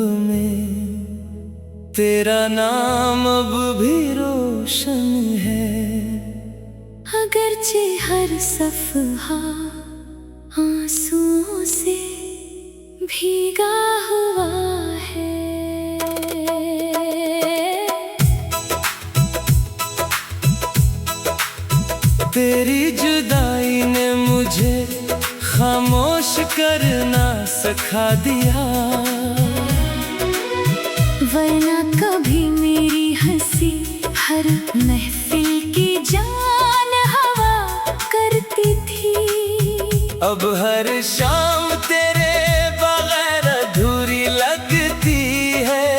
में तेरा नाम अब भी रोशन है। अगरचे हर सफ़हा आंसुओं से भीगा हुआ है। तेरी जुदाई ने मुझे खामोश करना सिखा दिया, वरना कभी मेरी हंसी हर महफिल की जान हवा करती थी। अब हर शाम तेरे बगैर अधूरी लगती है।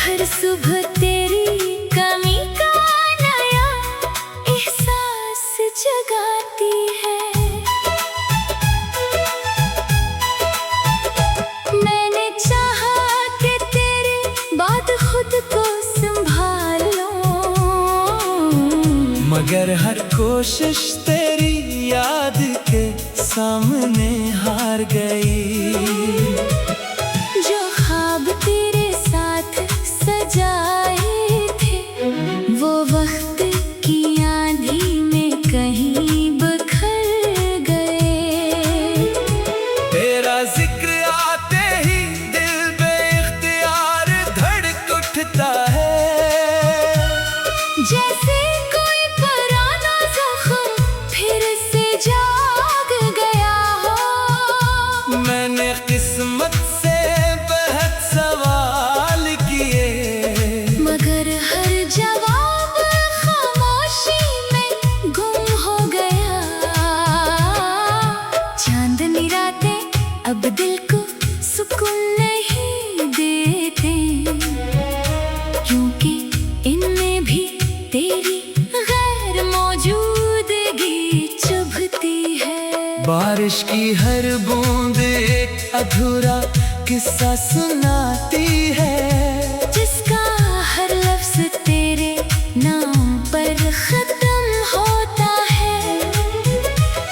हर सुबह तेरी कमी का नया एहसास जगाती है। मैंने चाहा कि तेरे बाद खुद को संभाल लूं, मगर हर कोशिश तेरी याद के सामने हार गई। जो ख्वाब तेरे साथ सजाए थे वो वक्त की आंधी में कहीं बिखर गए। तेरा जिक्र आते ही दिल बेइख्तियार धड़क उठता है, जैसे कोई पुराना जख्म फिर से जाग गया हो। मैंने किस्मत से बेहद सवाल किए, मगर हर जवाब खामोशी में गुम हो गया। चांदनी रातें अब दिल को सुकून नहीं देते, क्योंकि इनमें भी तेरी गैर मौजूदगी चुभती है। बारिश की हर बूंद एक अधूरा किस्सा सुनाती है, जिसका हर लफ्ज तेरे नाम पर खत्म होता है।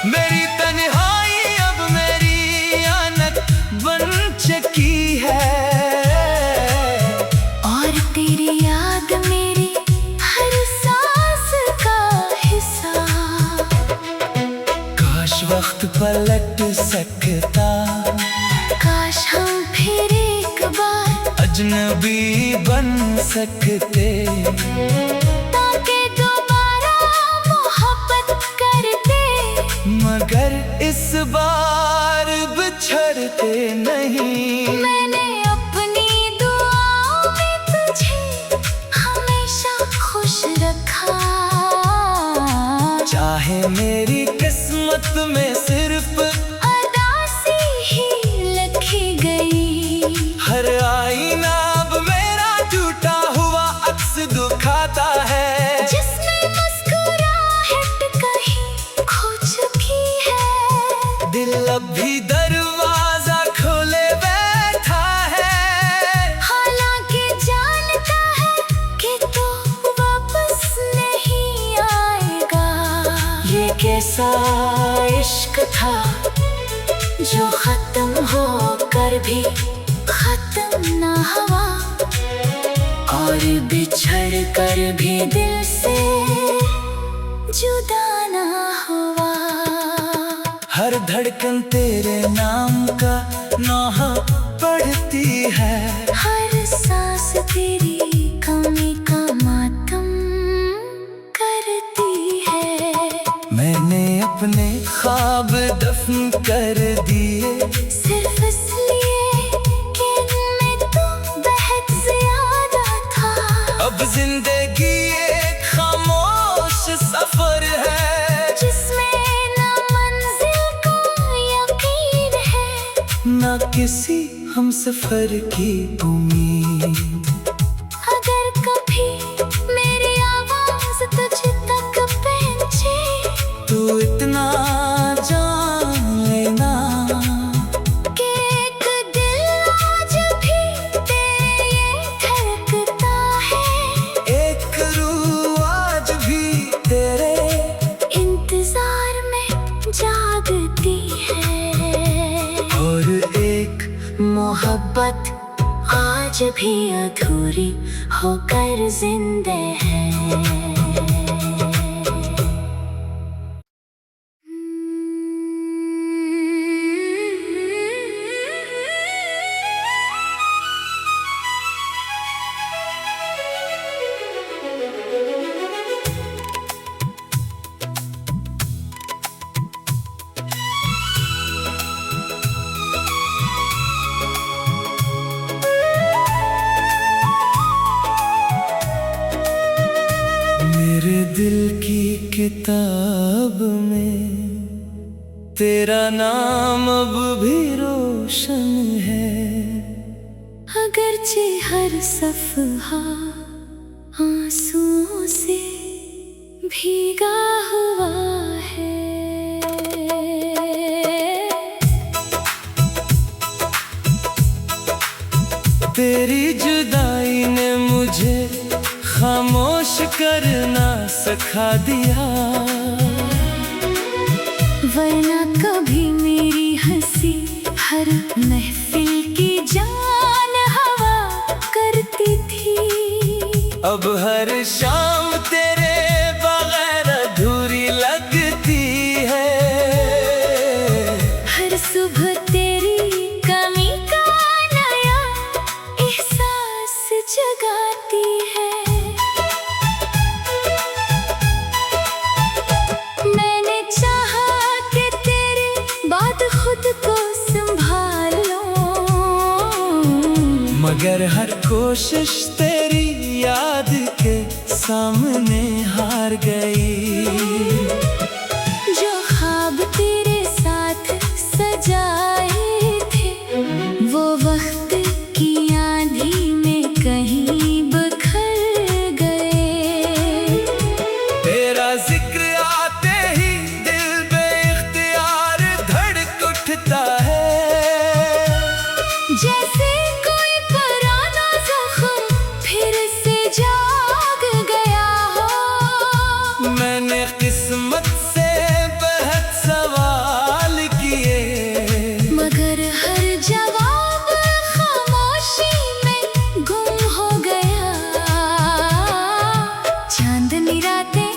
मेरी तन्हाई अब मेरी आनत बन चुकी है, और तेरी याद मेरी हर सांस का हिस्सा। काश वक्त पलट सकता, काश हम फिर एक बार अजनबी बन सकते, ताकि दोबारा मोहब्बत करते। मगर इस बार बिछड़ते नहीं। मैंने अपनी दुआओं में तुझे हमेशा खुश रखा, चाहे मेरी किस्मत में सिर्फ अदासी ही लिखी गई। हर आईना अब मेरा टूटा हुआ अक्स दिखाता है, जिसमें मुस्कुराहट कहीं खो चुकी है। दिल अब भी दरवाजा खोले बैठा है, हालांकि जानता है कि तू वापस नहीं आएगा। ये कैसा इश्क था जो खत्म होकर भी खत्म ना हुआ, और बिछड़ कर भी दिल से जुदा ना हुआ। हर धड़कन तेरे नाम का नौहा पढ़ती है, हर सांस तेरी कमी का मातम करती है। मैंने अपने ख्वाब दफन कर दिए, सिर्फ इसलिए कि इनमें तू बहुत ज्यादा था। अब जिंदगी एक खामोश सफर है, जिसमें ना मंजिल का यकीन है, ना किसी हम सफर की उम्मीद। अगर कभी मेरी आवाज तुझ तक पहुंचे, तू इतना जान लेना कि एक दिल आज भी तेरे ये धड़कता है। एक रूह आज भी तेरे इंतजार में जागती है। और एक मोहब्बत आज भी अधूरी होकर जिंदे है। मेरे दिल की किताब में तेरा नाम अब भी रोशन है। अगरचे हर सफ़हा आंसुओं से भीगा हुआ है। तेरी जुदाई ने मुझे खामोश करना सिखा दिया, वरना कभी मेरी हंसी हर महफिल की जान हवा करती थी। अब हर शाम तेरे बगैर अधूरी लगती है। हर सुबह तेरी कमी का नया एहसास जगाती है। मैंने चाहा कि तेरे बाद खुद को संभाल लूं, मगर हर कोशिश तेरी याद के सामने हार गई। जो ख्वाब तेरे साथ सजाए थे वो वक्त की आंधी में कहीं बिखर गए। तेरा जिक्र आते ही दिल बेइख्तियार धड़क उठता है। जैसे कोई पुराना जख्म फिर से जाग गया हो। मैंने किस्मत से बेहद सवाल किए, मगर हर जवाब खामोशी में गुम हो गया। चांदनी रातें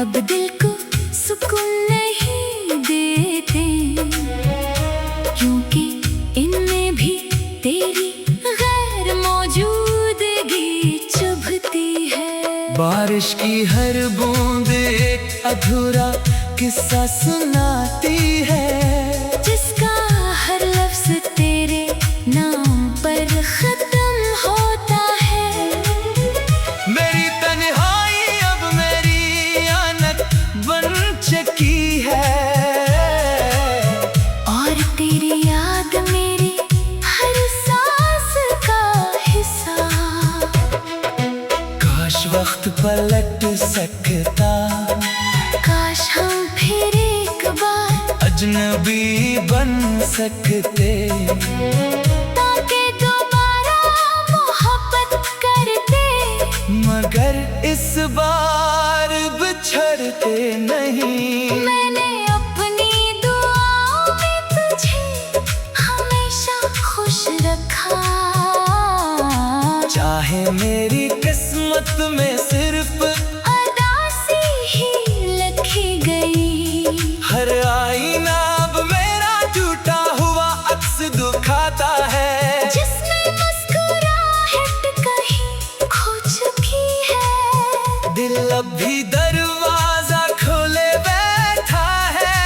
अब दिल को सुकून नहीं देते, क्योंकि इनमें भी तेरी गैर मौजूदगी चुभती है। बारिश की हर बूंद एक अधूरा किस्सा सुनाती है, जिसका हर लफ्ज तेरे नाम पर खत्म होता है। मेरी तन्हाई अब मेरी आनत बन चुकी है। और तेरी याद मेरी हर सांस का हिस्सा। काश वक्त पलट सकता, काश हम फिर एक बार अजनबी बन सकते, ताकि दोबारा मोहब्बत करते। मगर इस बार बिछड़ते नहीं। मैंने अपनी दुआओं में तुझे हमेशा खुश रखा। चाहे मेरी किस्मत में सिर्फ अदासी ही लिखी गई। हर आईना अब मेरा टूटा हुआ अक्स दिखाता है, जिसमें मुस्कुराहट कहीं खो चुकी है। दिल अब भी दरवाजा खोले बैठा है।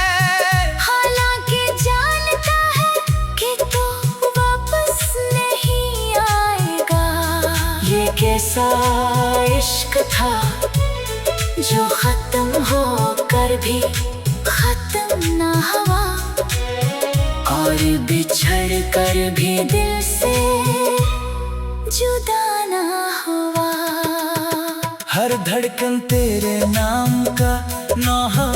हालांकि जानता है कि तो वापस नहीं आएगा। ये कैसा इश्क था जो खत्म होकर भी खत्म ना हुआ, और बिछड़ कर भी दिल से जुदा ना हुआ। हर धड़कन तेरे नाम का नौहा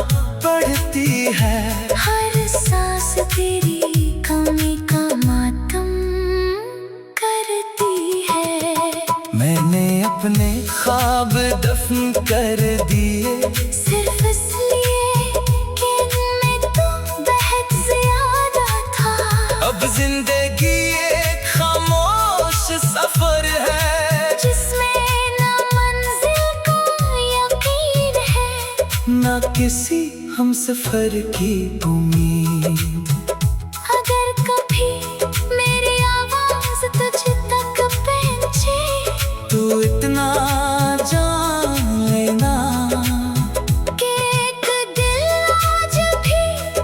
पढ़ती है। हर सांस तेरी कमी का मातम करती है। मैंने अपने ख्वाब दफन कर दिए, सिर्फ इसलिए कि इनमें तू बहुत ज्यादा था। अब जिंदगी एक किसी हम सफर की उम्मीद। अगर कभी मेरी आवाज तुझ तक पहुंचे, तू इतना जान लेना कि एक दिल आज भी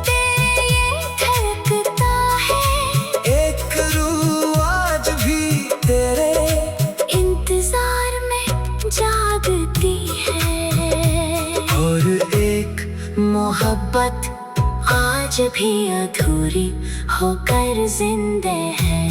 तेरे ये धड़कता है, एक रूह आज भी तेरे इंतजार में जागती है। और एक मोहब्बत आज भी अधूरी होकर जिंदे है।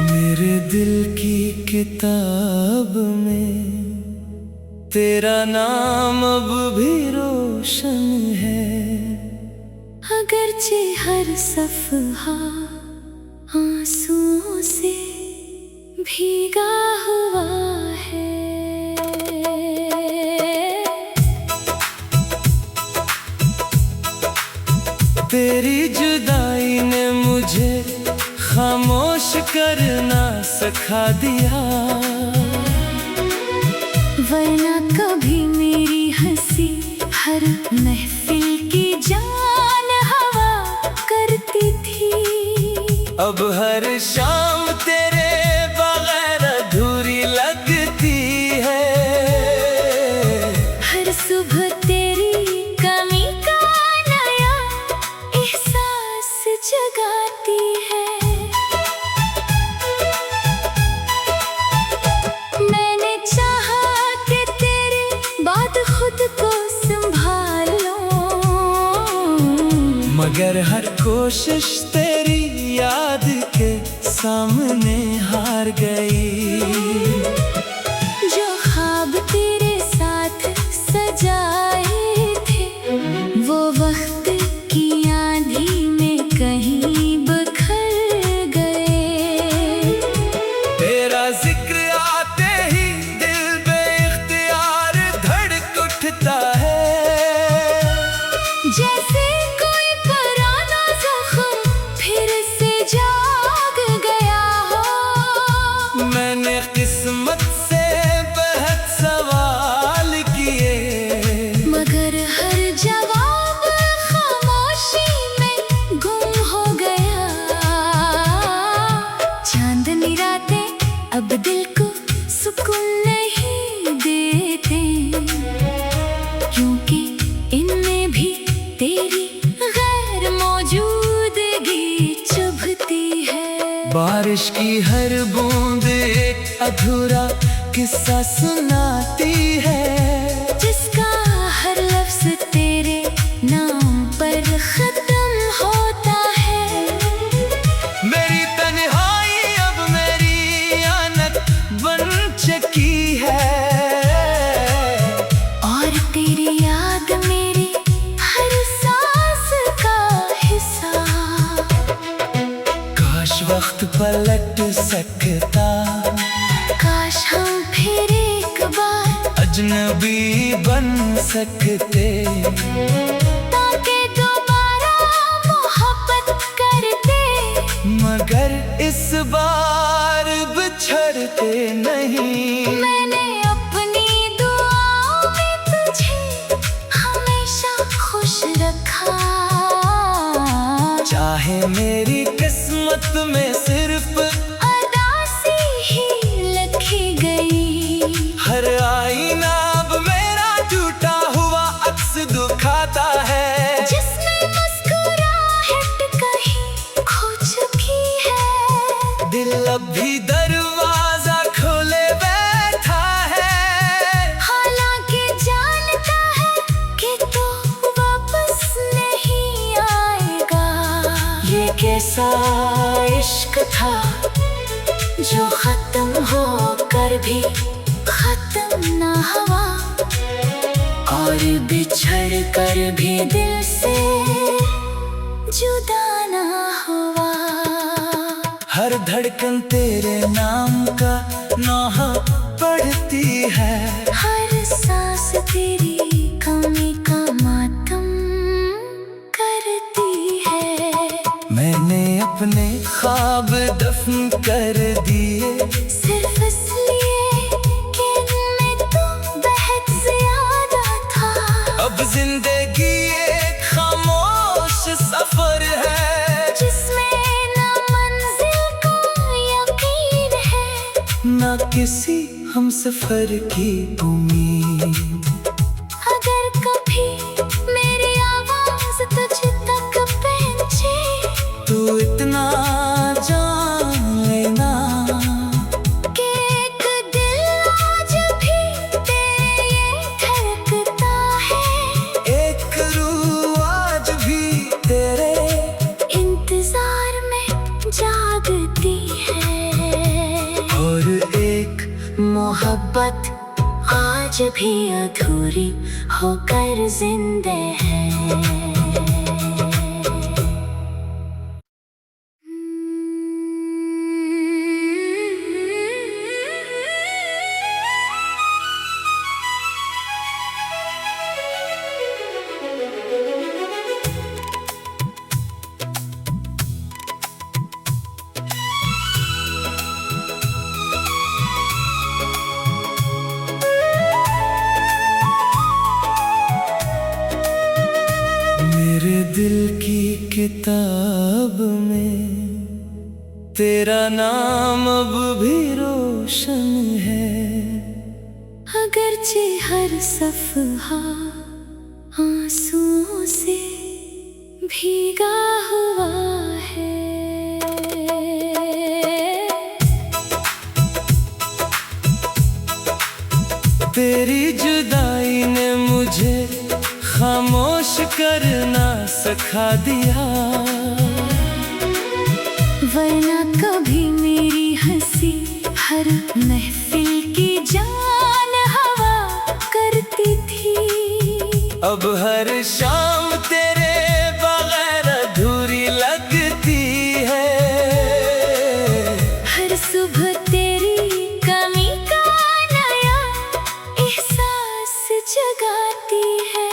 मेरे दिल की किताब में तेरा नाम अब भी रोशन है। अगरचे हर सफ़हा आंसुओं से भीगा हुआ है। तेरी जुदाई ने मुझे खामोश करना सिखा दिया, वरना कभी मेरी हंसी हर महफिल की जान हवा करती थी। अब हर शाम तेरे बगैर अधूरी लगती है। हर सुबह तेरी कमी का नया एहसास जगाती है। मैंने चाहा कि तेरे बाद खुद को संभाल लूं, मगर हर कोशिश तेरी याद के सामने हार गई। जो ख्वाब तेरे साथ सजाए थे, वो वक्त की आंधी में कहीं बिखर गए। तेरा जिक्र आते ही दिल बेइख्तियार धड़क उठता है। जैसे कोई पुराना जख्म फिर से जाग गया हो। मैंने किस्मत से बहुत सवाल किए, मगर हर जवाब खामोशी में गुम हो गया। चांदनी रातें अब दिल को सुकून नहीं देते, क्योंकि इनमें भी तेरी गैर मौजूदगी चुभती है। बारिश की हर बूंद एक अधूरा किस्सा सुनाती है, जिसका हर लफ्ज तेरे नाम पर खत्म होता है। मेरी तन्हाई अब मेरी आनत बन चुकी है। और तेरी याद मेरी हर सांस का हिस्सा। काश वक्त पलट सकता, काश हम फिर एक बार अजनबी बन सकते, ताकि दोबारा मोहब्बत करते। मगर इस बार बिछड़ते नहीं। मैंने अपनी दुआओं में तुझे हमेशा खुश रखा। चाहे मेरी किस्मत में सिर्फ अदासी ही लिखी गई। हर आईना अब मेरा टूटा हुआ अक्स दिखाता है, जिसमें मुस्कुराहट कहीं खो चुकी है। दिल अब भी दरवाजा खोले बैठा है। हालांकि जानता है कि तू वापस नहीं आएगा। ये कैसा इश्क था जो खत्म होकर भी खत्म ना हुआ। और बिछड़ कर भी दिल से जुदा ना हुआ। हर धड़कन तेरे नाम का नौह पढ़ती है, हर सांस तेरी कमी का मातम करती है। मैंने अपने ख्वाब दफन कर दिए, सिर्फ इसलिए कि इनमें तू बेहद ज्यादा था। अब जिंदगी एक खामोश सफर है, जिसमें ना मंजिल का यकीन है, ना किसी हम सफर की उम्मीद। अगर कभी मेरी आवाज तुझ तक पहुंचे, तू इतना जान लेना कि एक दिल आज भी तेरे ये धड़कता है, एक रूह आज भी तेरे इंतजार में जागती है। और एक मोहब्बत आज भी अधूरी होकर जिंदा है। मेरे दिल की किताब में तेरा नाम अब भी रोशन है। अगरचे हर सफ़हा आंसुओं से भीगा हुआ है। तेरी जुदाई ने मुझे खामोश करना सिखा दिया, वरना कभी मेरी हंसी हर महफिल की जान हवा करती थी। अब हर शाम तेरे बगैर अधूरी लगती है। हर सुबह तेरी कमी का नया एहसास जगाती है।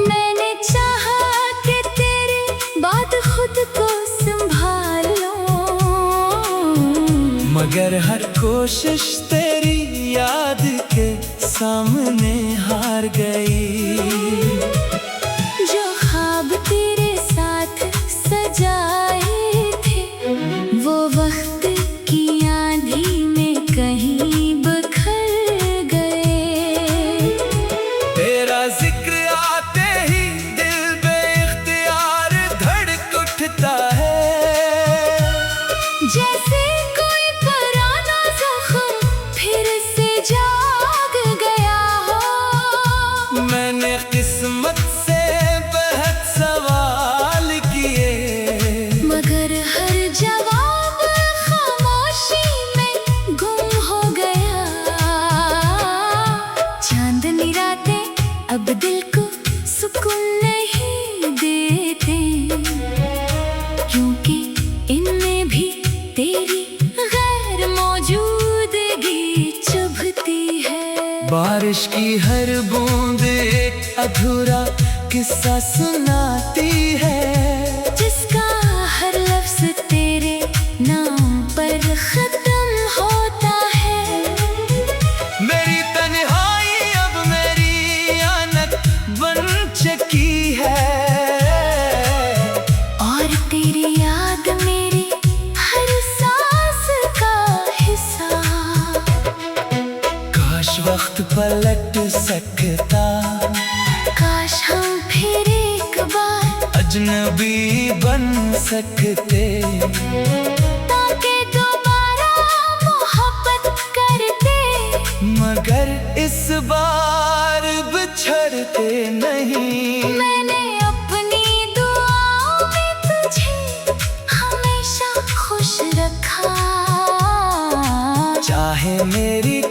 मैंने चाहा कि तेरे बाद खुद को संभाल लूं, मगर हर कोशिश तेरी याद के सामने हार गई। जो ख्वाब तेरे साथ सजाए थे, वो वक्त की आंधी में कहीं बिखर गए। तेरा जिक्र आते ही दिल बेइख्तियार धड़क उठता है। जैसे कोई पुराना जख्म फिर से जाग गया हो। मैंने किस्मत से बेहद सवाल किए, मगर हर जवाब खामोशी में गुम हो गया। चांदनी रातें अब दिल को सुकून नहीं देते, क्योंकि इनमें भी तेरी गैर मौजूदगी चुभती है। बारिश की हर बूंद एक अधूरा किस्सा सुनाती है, जिसका हर लफ्ज तेरे नाम पर खत्म होता है। मेरी तन्हाई अब मेरी आनत बन चुकी है। और तेरी याद मेरी हर सांस का हिस्सा। काश वक्त पलट सकता, काश हम फिर एक बार अजनबी बन सकते, ताकि दोबारा मोहब्बत करते। मगर इस बार बिछड़ते नहीं। मैंने अपनी दुआओं में तुझे हमेशा खुश रखा। चाहे मेरी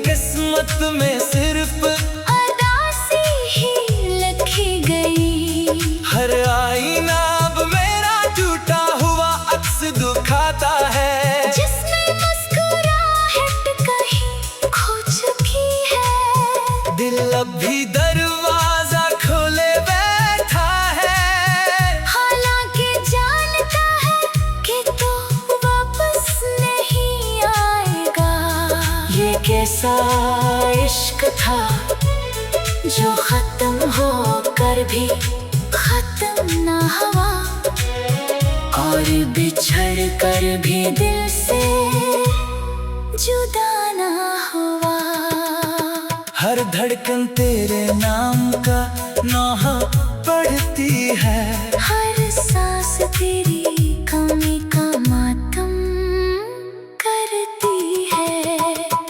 किस्मत में सिर्फ अदासी ही लिखी गई। हर आईना अब मेरा टूटा हुआ अक्स दिखाता है, जिसमें मुस्कुराहट कहीं खो चुकी है। दिल अब भी दरवाजा खोले बैठा है, हालांकि जानता है कि तो वापस नहीं आएगा। ये कैसा इश्क था जो खत्म होकर भी खत्म ना हुआ, और बिछड़ कर भी दिल से जुदा ना हुआ। हर धड़कन तेरे नाम का नौहा पढ़ती है, हर सांस तेरी कमी का मातम करती है।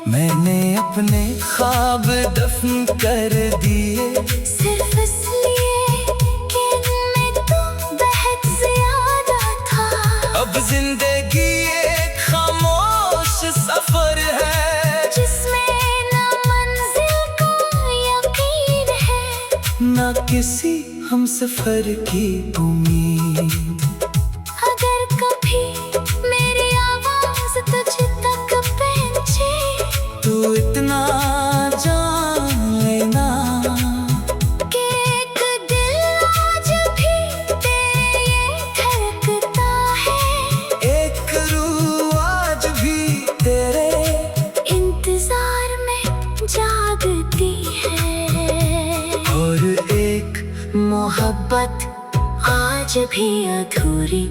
मैंने अपने ख्वाब दफन कर दिए, सिर्फ इसलिए कि इनमें तू बहुत ज्यादा था। अब जिंदगी एक खामोश सफर है, जिसमें ना मंजिल का यकीन है, ना किसी हम सफर की उम्मीद। अगर कभी मेरी आवाज तुझ तक पहुंचे, तू इतना जान लेना कि एक दिल आज भी तेरे धड़कता है। एक रूह आज भी तेरे इंतजार में जागती है, और एक मोहब्बत आज भी अधूरी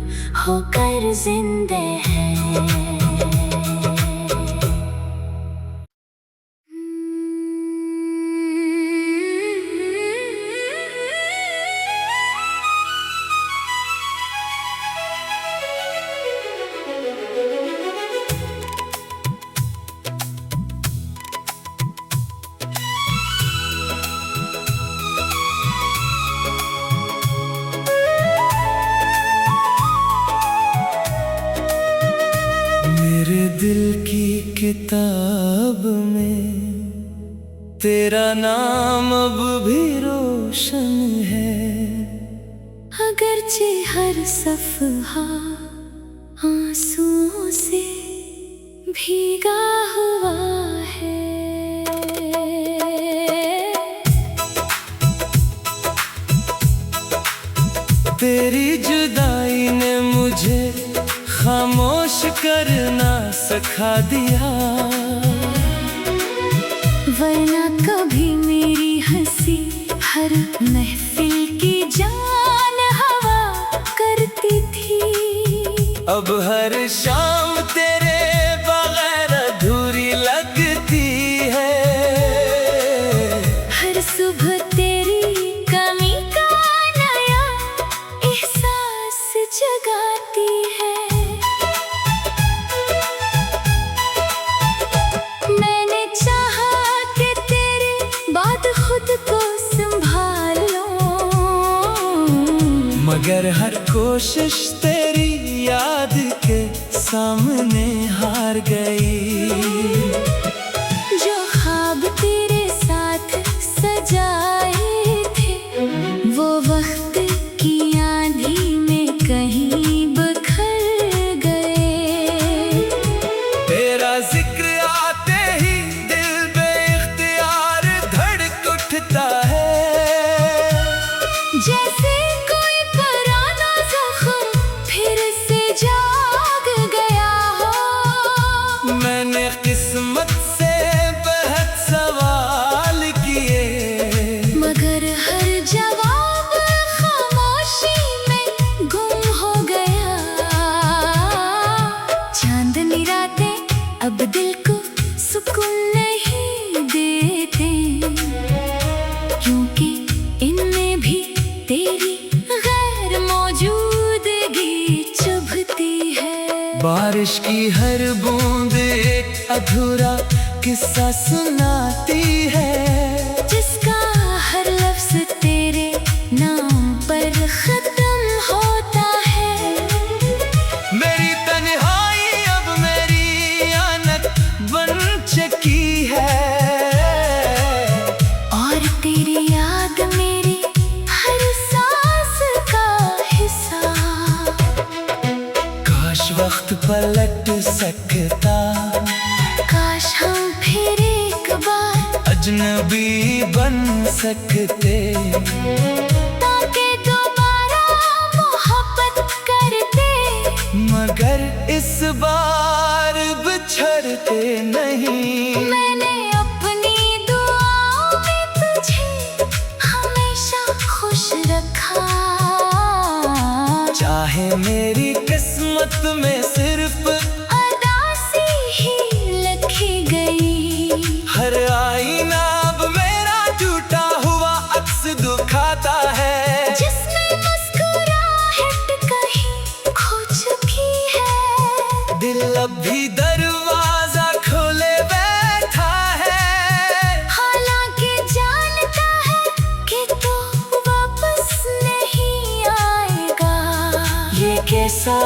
होकर जिंदा है। मेरे दिल की किताब में तेरा नाम अब भी रोशन है, अगरचे हर सफ़हा आंसुओं से भीगा हुआ है। तेरी जुदाई ने मुझे खामोश करना सिखा दिया, वरना कभी मेरी हंसी हर महफिल की जान हवा करती थी। अब हर शाम तेरे बगैर अधूरी लगती है, हर सुबह तेरी कमी का नया एहसास जगाती है। मैंने चाहा कि तेरे बाद खुद को संभाल लूं, मगर हर कोशिश तेरी याद के सामने हार गई। जो ख्वाब तेरे साथ सजाए थे, वो वक्त की आंधी में कहीं बिखर गए। तेरा जिक्र आते ही दिल बेइख्तियार धड़क उठता है, जैसे कोई पुराना जख्म फिर से जाग गया हो। मैंने किस्मत से बहुत सवाल किए, मगर हर जवाब खामोशी में गुम हो गया। चांदनी रातें अब दिल को सुकून नहीं देते, क्योंकि इनमें भी तेरी गैर मौजूदगी चुभती है। बारिश की हर बूंद एक अधूरा किस्सा सुनाती है, जिसका हर लफ्ज तेरे नाम पर खत्म होता है। मेरी तन्हाई अब मेरी आनत बन चुकी है, वक्त पलट सकता, काश हम फिर एक बार अजनबी बन सकते, ताकि दोबारा मोहब्बत करते। मगर इस बार बिछड़ते नहीं। मैंने अपनी दुआओं में तुझे हमेशा खुश रखा, चाहे मेरी किस्मत में सिर्फ अदासी ही लिखी गई। हर आईना अब मेरा टूटा हुआ अक्स दिखाता है, जिसमें मुस्कुराहट कहीं खो चुकी है। दिल अब भी दरवाजा खोले बैठा है, हालांकि जानता है कि तू वापस नहीं आएगा। ये कैसा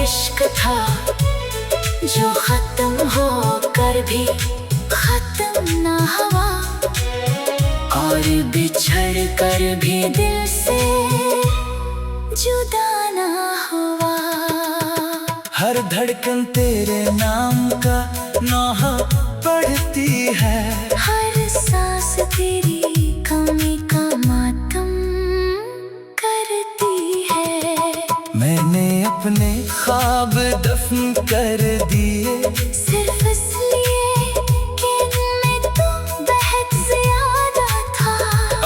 इश्क था जो खत्म होकर भी खत्म ना हुआ, और बिछड़ कर भी दिल से जुदा ना हुआ। हर धड़कन तेरे नाम का नौहा पढ़ती है, हर सांस तेरी कमी का मातम करती है। मैंने अपने ख्वाब दफन कर दिए, सिर्फ इसलिए कि इनमें तू बेहद ज्यादा था।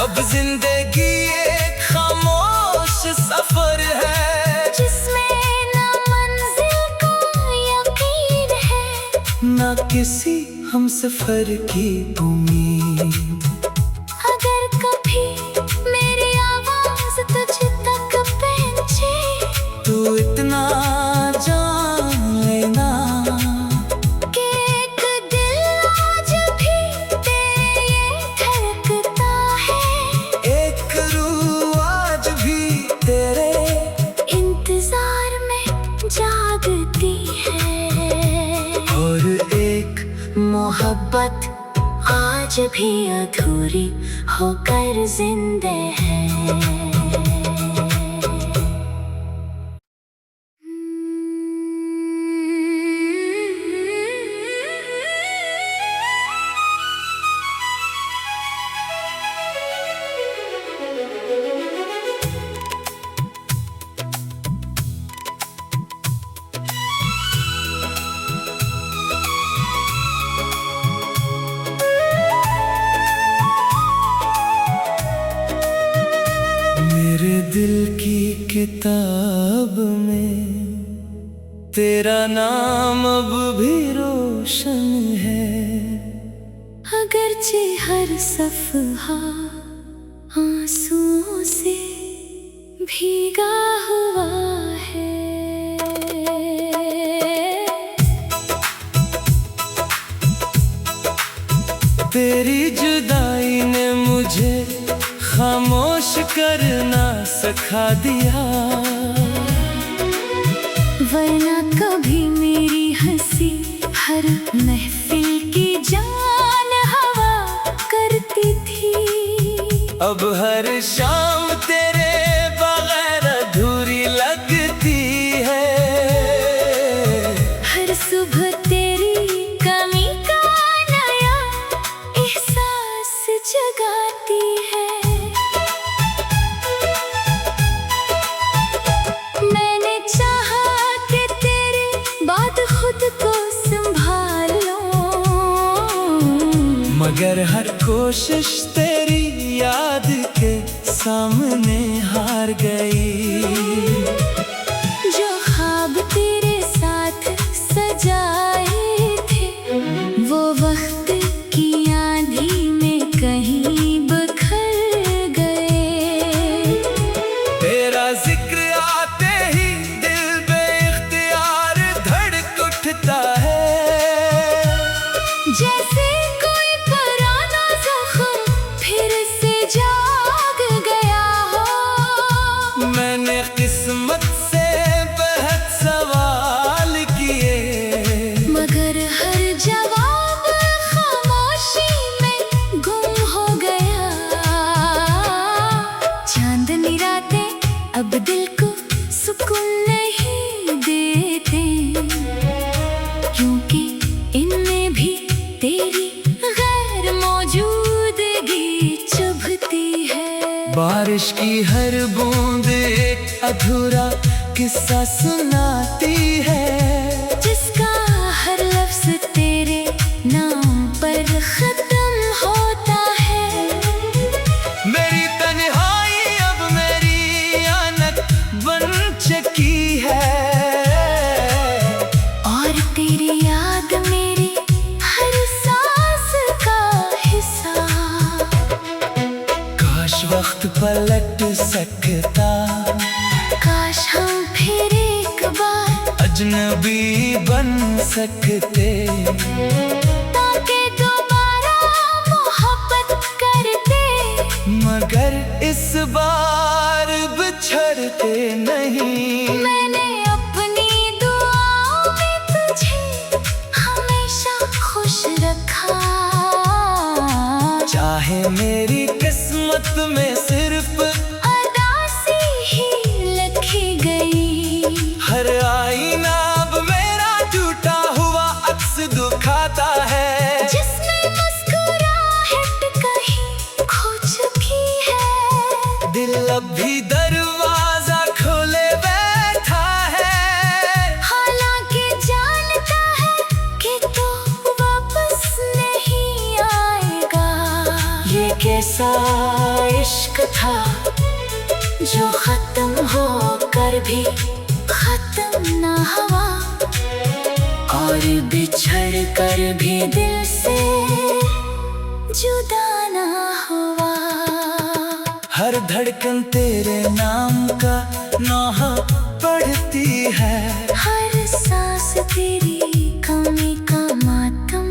अब जिंदगी एक खामोश सफर है, जिसमें ना मंजिल का यकीन है, ना किसी हम सफर की उम्मीद। अगर कभी मेरी आवाज तुझ तक पहुंचे, तू इतना जान लेना कि एक दिल आज भी तेरे धड़कता है। एक रूह आज भी तेरे इंतजार में जागती है, और एक मोहब्बत आज भी अधूरी होकर जिंदा है। मेरे दिल की किताब में तेरा नाम अब भी रोशन है, अगरचे हर सफ़हा आंसुओं से भीगा हुआ है। तेरी जुदाई ने मुझे खामोश करना सिखा दिया, वरना कभी मेरी हंसी हर महफिल की जान हवा करती थी। अब हर शाम तेरे बगैर अधूरी लगती है, हर सुबह तेरी कमी का नया एहसास जगाती है। मैंने चाहा कि तेरे बाद खुद को संभालो, मगर हर कोशिश तेरी याद के सामने हार गई। जो ख्वाब तेरे साथ सजाए थे, वो वक्त की आंधी में कहीं बिखर गए। तेरा जिक्र आते ही दिल बेइख्तियार धड़क उठता है, जैसे कोई पुराना जख्म फिर से जाग गया हो। मैंने किस्मत से बेहद सवाल किए, मगर हर जवाब खामोशी में गुम हो गया। चांदनी रातें अब दिल को सुकून नहीं देते, बारिश की हर बूंद एक अधूरा किस्सा सुनाती है, जिसका हर लफ्ज तेरे नाम पर खत्म होता है। मेरी तन्हाई अब मेरी आनत बन चुकी है, और तेरी याद मेरी हर सांस का हिस्सा। काश वक्त पलट सकता, काश हम फिर एक बार अजनबी बन सकते, ताकि दोबारा मोहब्बत करते। मगर इस बार बिछड़ते नहीं। मैंने अपनी दुआओं में तुझे हमेशा खुश रखा, चाहे मेरी किस्मत में सिर्फ अदासी ही लिखी गई। हर आईना अब मेरा टूटा हुआ अक्स दिखाता है, जिसमें मुस्कुराहट कहीं खो चुकी है। दिल अब भी दरवाजा खोले बैठा है, हालांकि जानता है कि तू वापस नहीं आएगा। ये कैसा इश्क था जो खत्म होकर भी खत्म ना हुआ, और बिछड़ कर भी दिल से जुदा ना हुआ। हर धड़कन तेरे नाम का नौहा पढ़ती है, हर सांस तेरी कमी का मातम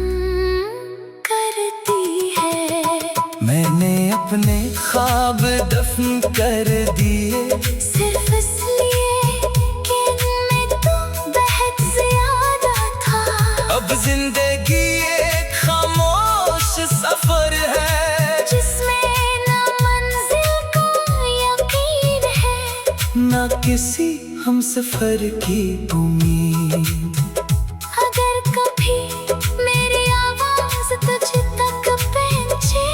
करती है। मैंने अपने ख्वाब दफन कर दिए, सिर्फ इसलिए कि इनमें तू बहुत ज्यादा था। अब जिंदगी एक खामोश सफर है, जिसमें ना मंजिल का यकीन है, ना किसी हम सफर की उम्मीद। अगर कभी मेरी आवाज तुझ तक पहुंचे,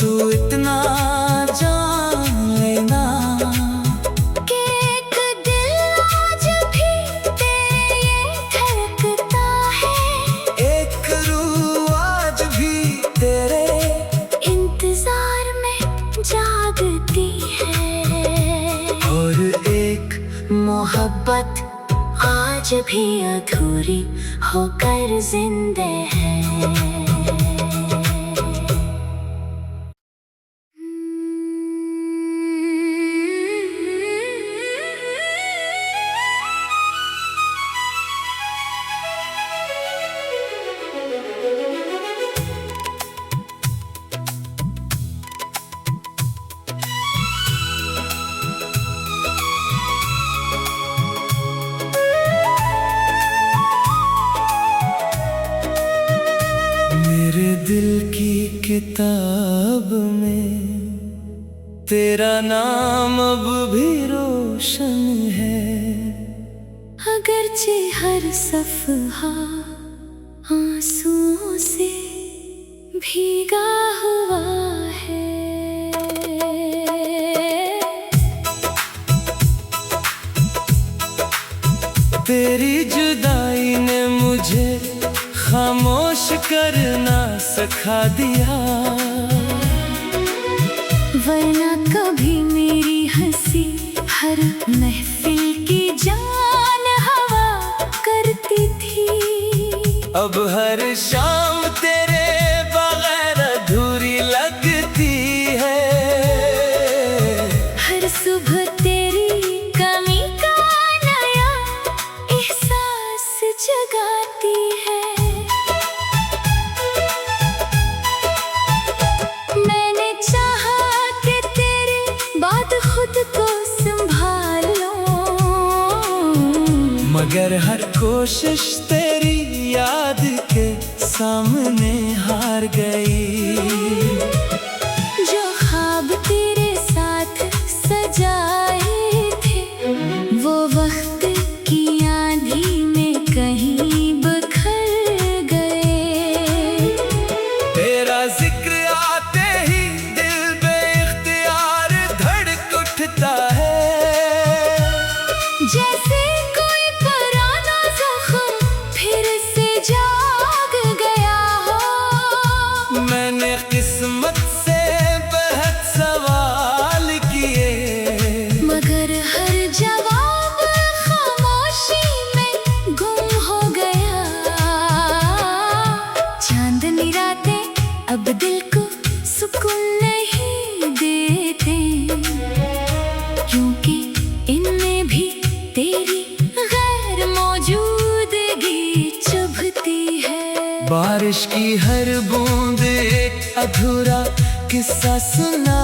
तू इतना जान लेना कि एक दिल आज भी तेरे ये धड़कता है। एक रूह आज भी तेरे इंतजार में जागती है, और एक मोहब्बत आज भी अधूरी होकर जिंदा है। मेरे दिल की किताब में तेरा नाम अब भी रोशन है, अगरचे हर सफ़हा आंसुओं से भीगा हुआ है। तेरी जुदाई ने मुझे खामोश करना सिखा दिया, वरना कभी मेरी हंसी हर महफिल की जान हवा करती थी। अब हर शाम तेरे बगैर अधूरी लगती है, हर सुबह तेरी कमी का नया एहसास जगाती है। मैंने चाहा कि तेरे बाद खुद को संभाल लूं, मगर हर कोशिश तेरी याद के सामने हार गई। जो ख्वाब तेरे साथ सजाए थे, वो वक्त की आंधी में कहीं बिखर गए। तेरा जिक्र आते ही दिल बेइख्तियार धड़क बारिश की हर बूंद एक अधूरा किस्सा सुना